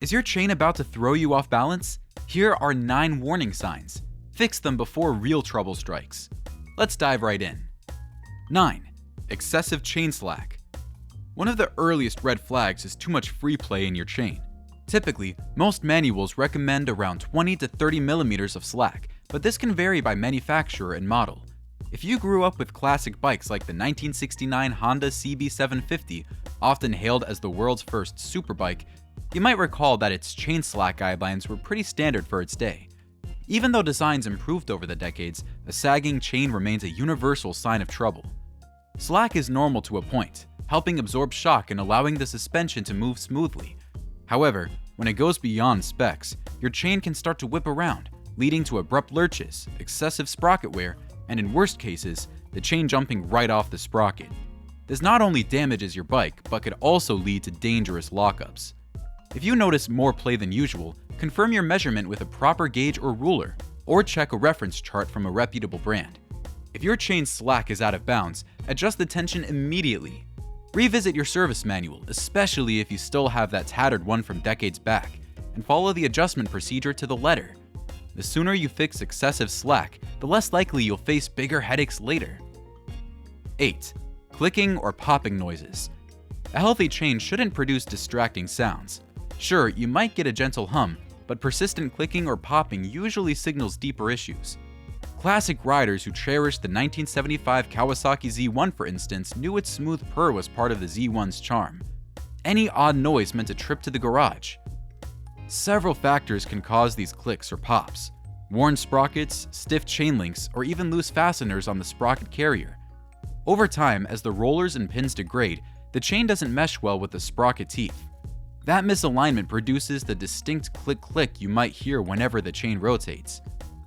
Is your chain about to throw you off balance? Here are 9 warning signs. Fix them before real trouble strikes. Let's dive right in. 9. Excessive chain slack. One of the earliest red flags is too much free play in your chain. Typically, most manuals recommend around 20 to 30 millimeters of slack, but this can vary by manufacturer and model. If you grew up with classic bikes like the 1969 Honda CB750, often hailed as the world's first superbike, you might recall that its chain slack guidelines were pretty standard for its day. Even though designs improved over the decades, a sagging chain remains a universal sign of trouble. Slack is normal to a point, helping absorb shock and allowing the suspension to move smoothly. However, when it goes beyond specs, your chain can start to whip around, leading to abrupt lurches, excessive sprocket wear, and in worst cases, the chain jumping right off the sprocket. This not only damages your bike, but could also lead to dangerous lockups. If you notice more play than usual, confirm your measurement with a proper gauge or ruler, or check a reference chart from a reputable brand. If your chain slack is out of bounds, adjust the tension immediately. Revisit your service manual, especially if you still have that tattered one from decades back, and follow the adjustment procedure to the letter. The sooner you fix excessive slack, the less likely you'll face bigger headaches later. 8. Clicking or popping noises. A healthy chain shouldn't produce distracting sounds. Sure, you might get a gentle hum, but persistent clicking or popping usually signals deeper issues. Classic riders who cherished the 1975 Kawasaki Z1, for instance, knew its smooth purr was part of the Z1's charm. Any odd noise meant a trip to the garage. Several factors can cause these clicks or pops: worn sprockets, stiff chain links, or even loose fasteners on the sprocket carrier. Over time, as the rollers and pins degrade, the chain doesn't mesh well with the sprocket teeth. That misalignment produces the distinct click-click you might hear whenever the chain rotates.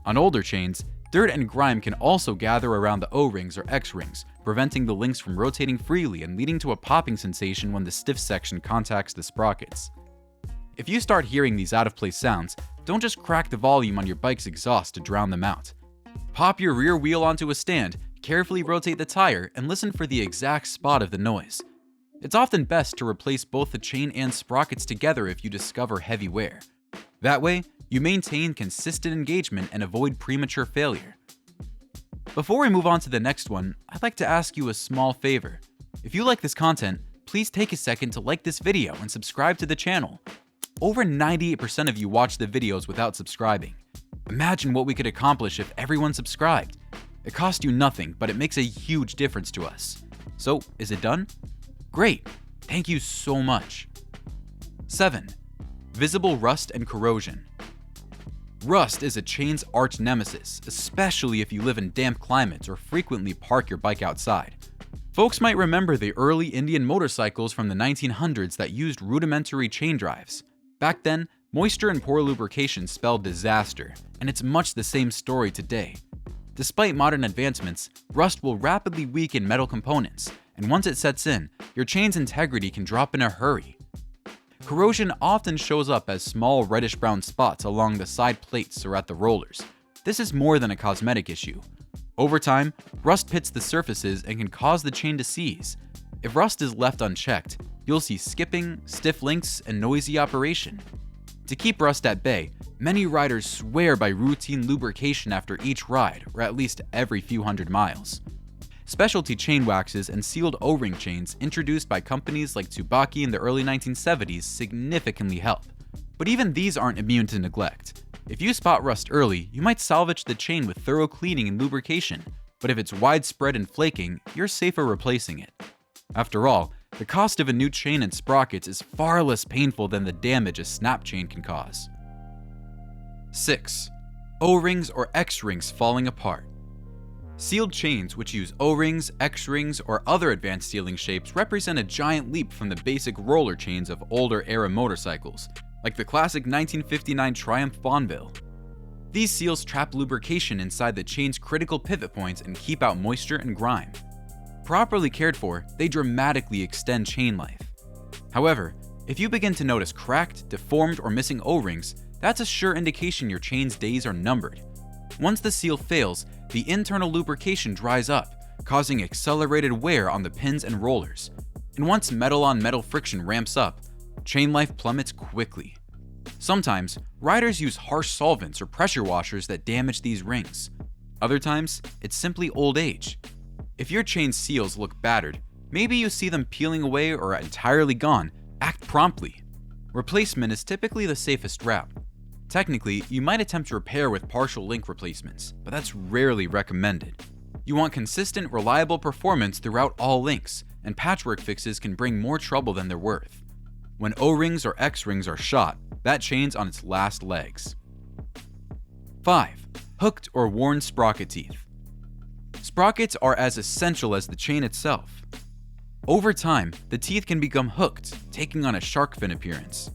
On older chains, dirt and grime can also gather around the O-rings or X-rings, preventing the links from rotating freely and leading to a popping sensation when the stiff section contacts the sprockets. If you start hearing these out-of-place sounds, don't just crack the volume on your bike's exhaust to drown them out. Pop your rear wheel onto a stand, carefully rotate the tire, and listen for the exact spot of the noise. It's often best to replace both the chain and sprockets together if you discover heavy wear. That way, you maintain consistent engagement and avoid premature failure. Before we move on to the next one, I'd like to ask you a small favor. If you like this content, please take a second to like this video and subscribe to the channel. Over 98% of you watch the videos without subscribing. Imagine what we could accomplish if everyone subscribed. It costs you nothing, but it makes a huge difference to us. So, is it done? Great! Thank you so much. 7. Visible rust and corrosion. Rust is a chain's arch nemesis, especially if you live in damp climates or frequently park your bike outside. Folks might remember the early Indian motorcycles from the 1900s that used rudimentary chain drives. Back then, moisture and poor lubrication spelled disaster, and it's much the same story today. Despite modern advancements, rust will rapidly weaken metal components, and once it sets in, your chain's integrity can drop in a hurry. Corrosion often shows up as small reddish-brown spots along the side plates or at the rollers. This is more than a cosmetic issue. Over time, rust pits the surfaces and can cause the chain to seize. If rust is left unchecked, you'll see skipping, stiff links, and noisy operation. To keep rust at bay, many riders swear by routine lubrication after each ride, or at least every few hundred miles. Specialty chain waxes and sealed O-ring chains introduced by companies like Tsubaki in the early 1970s significantly help. But even these aren't immune to neglect. If you spot rust early, you might salvage the chain with thorough cleaning and lubrication, but if it's widespread and flaking, you're safer replacing it. After all, the cost of a new chain and sprockets is far less painful than the damage a snap chain can cause. 6. O-rings or X-rings falling apart. Sealed chains, which use O-rings, X-rings, or other advanced sealing shapes, represent a giant leap from the basic roller chains of older era motorcycles, like the classic 1959 Triumph Bonneville. These seals trap lubrication inside the chain's critical pivot points and keep out moisture and grime. Properly cared for, they dramatically extend chain life. However, if you begin to notice cracked, deformed, or missing O-rings, that's a sure indication your chain's days are numbered. Once the seal fails, the internal lubrication dries up, causing accelerated wear on the pins and rollers. And once metal-on-metal friction ramps up, chain life plummets quickly. Sometimes, riders use harsh solvents or pressure washers that damage these rings. Other times, it's simply old age. If your chain seals look battered, maybe you see them peeling away or entirely gone, act promptly. Replacement is typically the safest route. Technically, you might attempt repair with partial link replacements, but that's rarely recommended. You want consistent, reliable performance throughout all links, and patchwork fixes can bring more trouble than they're worth. When O-rings or X-rings are shot, that chain's on its last legs. 5. Hooked or worn sprocket teeth. Sprockets are as essential as the chain itself. Over time, the teeth can become hooked, taking on a shark fin appearance.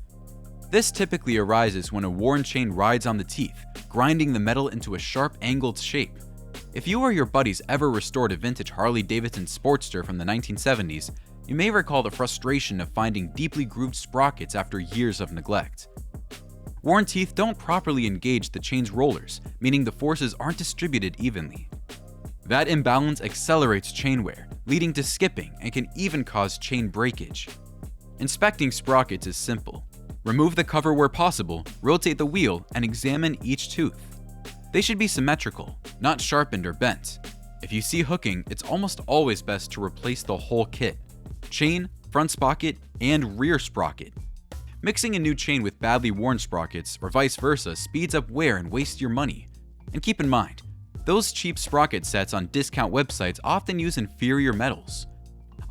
This typically arises when a worn chain rides on the teeth, grinding the metal into a sharp angled shape. If you or your buddies ever restored a vintage Harley-Davidson Sportster from the 1970s, you may recall the frustration of finding deeply grooved sprockets after years of neglect. Worn teeth don't properly engage the chain's rollers, meaning the forces aren't distributed evenly. That imbalance accelerates chain wear, leading to skipping and can even cause chain breakage. Inspecting sprockets is simple. Remove the cover where possible, rotate the wheel, and examine each tooth. They should be symmetrical, not sharpened or bent. If you see hooking, it's almost always best to replace the whole kit: chain, front sprocket, and rear sprocket. Mixing a new chain with badly worn sprockets, or vice versa, speeds up wear and wastes your money. And keep in mind, those cheap sprocket sets on discount websites often use inferior metals.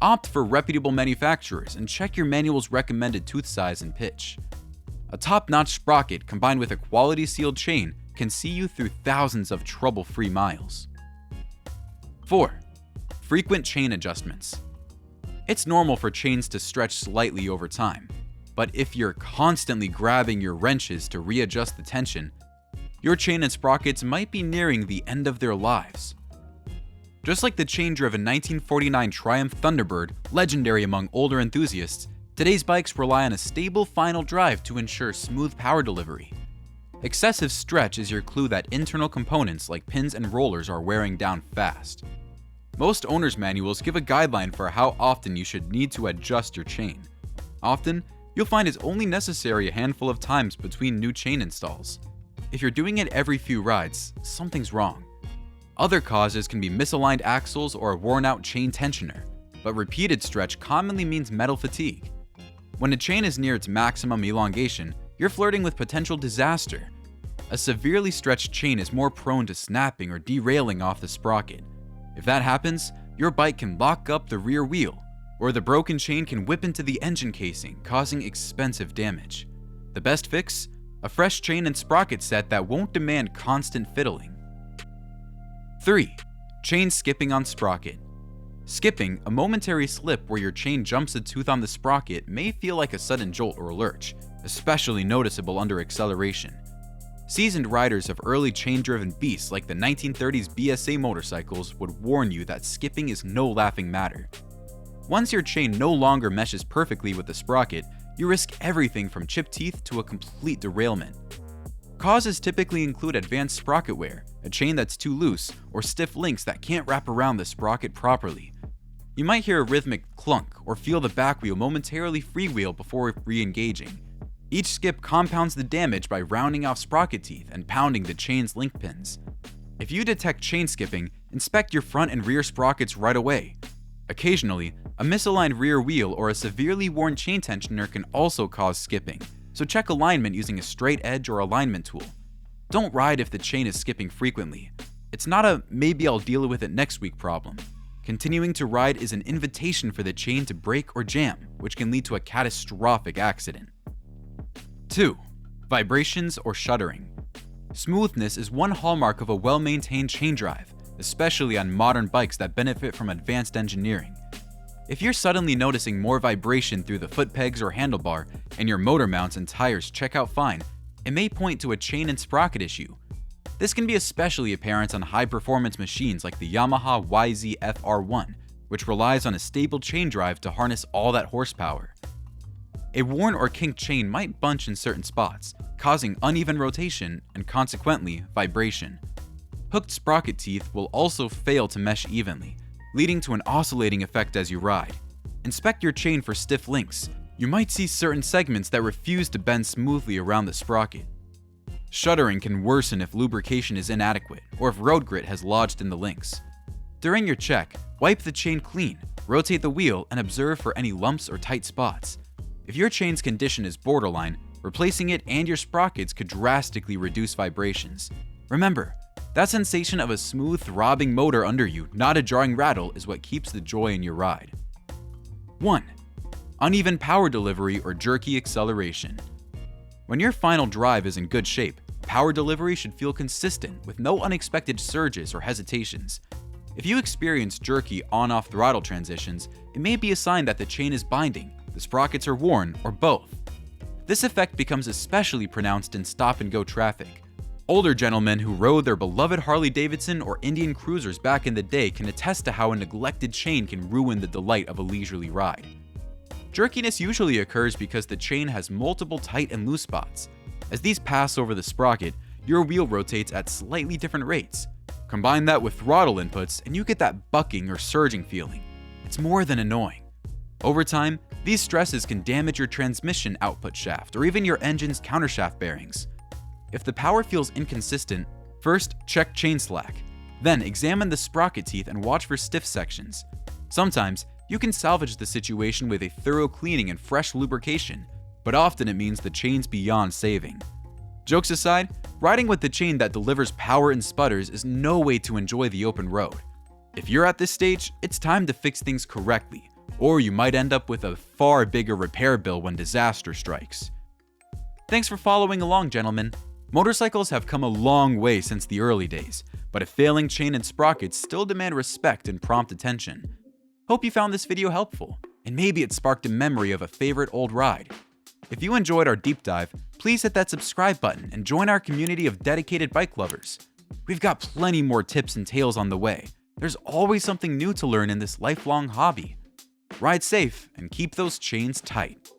Opt for reputable manufacturers and check your manual's recommended tooth size and pitch. A top-notch sprocket combined with a quality sealed chain can see you through thousands of trouble-free miles. 4. Frequent chain adjustments. It's normal for chains to stretch slightly over time, but if you're constantly grabbing your wrenches to readjust the tension, your chain and sprockets might be nearing the end of their lives. Just like the chain-driven 1949 Triumph Thunderbird, legendary among older enthusiasts, today's bikes rely on a stable final drive to ensure smooth power delivery. Excessive stretch is your clue that internal components like pins and rollers are wearing down fast. Most owner's manuals give a guideline for how often you should need to adjust your chain. Often, you'll find it's only necessary a handful of times between new chain installs. If you're doing it every few rides, something's wrong. Other causes can be misaligned axles or a worn-out chain tensioner, but repeated stretch commonly means metal fatigue. When a chain is near its maximum elongation, you're flirting with potential disaster. A severely stretched chain is more prone to snapping or derailing off the sprocket. If that happens, your bike can lock up the rear wheel, or the broken chain can whip into the engine casing, causing expensive damage. The best fix? A fresh chain and sprocket set that won't demand constant fiddling. 3. Chain skipping on sprocket. Skipping, a momentary slip where your chain jumps a tooth on the sprocket, may feel like a sudden jolt or lurch, especially noticeable under acceleration. Seasoned riders of early chain-driven beasts like the 1930s BSA motorcycles would warn you that skipping is no laughing matter. Once your chain no longer meshes perfectly with the sprocket, you risk everything from chipped teeth to a complete derailment. Causes typically include advanced sprocket wear, a chain that's too loose, or stiff links that can't wrap around the sprocket properly. You might hear a rhythmic clunk or feel the back wheel momentarily freewheel before re-engaging. Each skip compounds the damage by rounding off sprocket teeth and pounding the chain's link pins. If you detect chain skipping, inspect your front and rear sprockets right away. Occasionally, a misaligned rear wheel or a severely worn chain tensioner can also cause skipping, so check alignment using a straight edge or alignment tool. Don't ride if the chain is skipping frequently. It's not a maybe I'll deal with it next week problem. Continuing to ride is an invitation for the chain to break or jam, which can lead to a catastrophic accident. 2. Vibrations or shuddering. Smoothness is one hallmark of a well-maintained chain drive, especially on modern bikes that benefit from advanced engineering. If you're suddenly noticing more vibration through the foot pegs or handlebar, and your motor mounts and tires check out fine, it may point to a chain and sprocket issue. This can be especially apparent on high-performance machines like the Yamaha YZ-FR1, which relies on a stable chain drive to harness all that horsepower. A worn or kinked chain might bunch in certain spots, causing uneven rotation and consequently vibration. Hooked sprocket teeth will also fail to mesh evenly, leading to an oscillating effect as you ride. Inspect your chain for stiff links. You might see certain segments that refuse to bend smoothly around the sprocket. Shuddering can worsen if lubrication is inadequate or if road grit has lodged in the links. During your check, wipe the chain clean, rotate the wheel, and observe for any lumps or tight spots. If your chain's condition is borderline, replacing it and your sprockets could drastically reduce vibrations. Remember, that sensation of a smooth, throbbing motor under you, not a jarring rattle, is what keeps the joy in your ride. 1. Uneven power delivery or jerky acceleration. When your final drive is in good shape, power delivery should feel consistent with no unexpected surges or hesitations. If you experience jerky on-off throttle transitions, it may be a sign that the chain is binding, the sprockets are worn, or both. This effect becomes especially pronounced in stop-and-go traffic. Older gentlemen who rode their beloved Harley-Davidson or Indian Cruisers back in the day can attest to how a neglected chain can ruin the delight of a leisurely ride. Jerkiness usually occurs because the chain has multiple tight and loose spots. As these pass over the sprocket, your wheel rotates at slightly different rates. Combine that with throttle inputs and you get that bucking or surging feeling. It's more than annoying. Over time, these stresses can damage your transmission output shaft or even your engine's countershaft bearings. If the power feels inconsistent, first check chain slack. Then examine the sprocket teeth and watch for stiff sections. Sometimes, you can salvage the situation with a thorough cleaning and fresh lubrication, but often it means the chain's beyond saving. Jokes aside, riding with the chain that delivers power and sputters is no way to enjoy the open road. If you're at this stage, it's time to fix things correctly, or you might end up with a far bigger repair bill when disaster strikes. Thanks for following along, gentlemen. Motorcycles have come a long way since the early days, but a failing chain and sprockets still demand respect and prompt attention. Hope you found this video helpful, and maybe it sparked a memory of a favorite old ride. If you enjoyed our deep dive, please hit that subscribe button and join our community of dedicated bike lovers. We've got plenty more tips and tales on the way. There's always something new to learn in this lifelong hobby. Ride safe and keep those chains tight.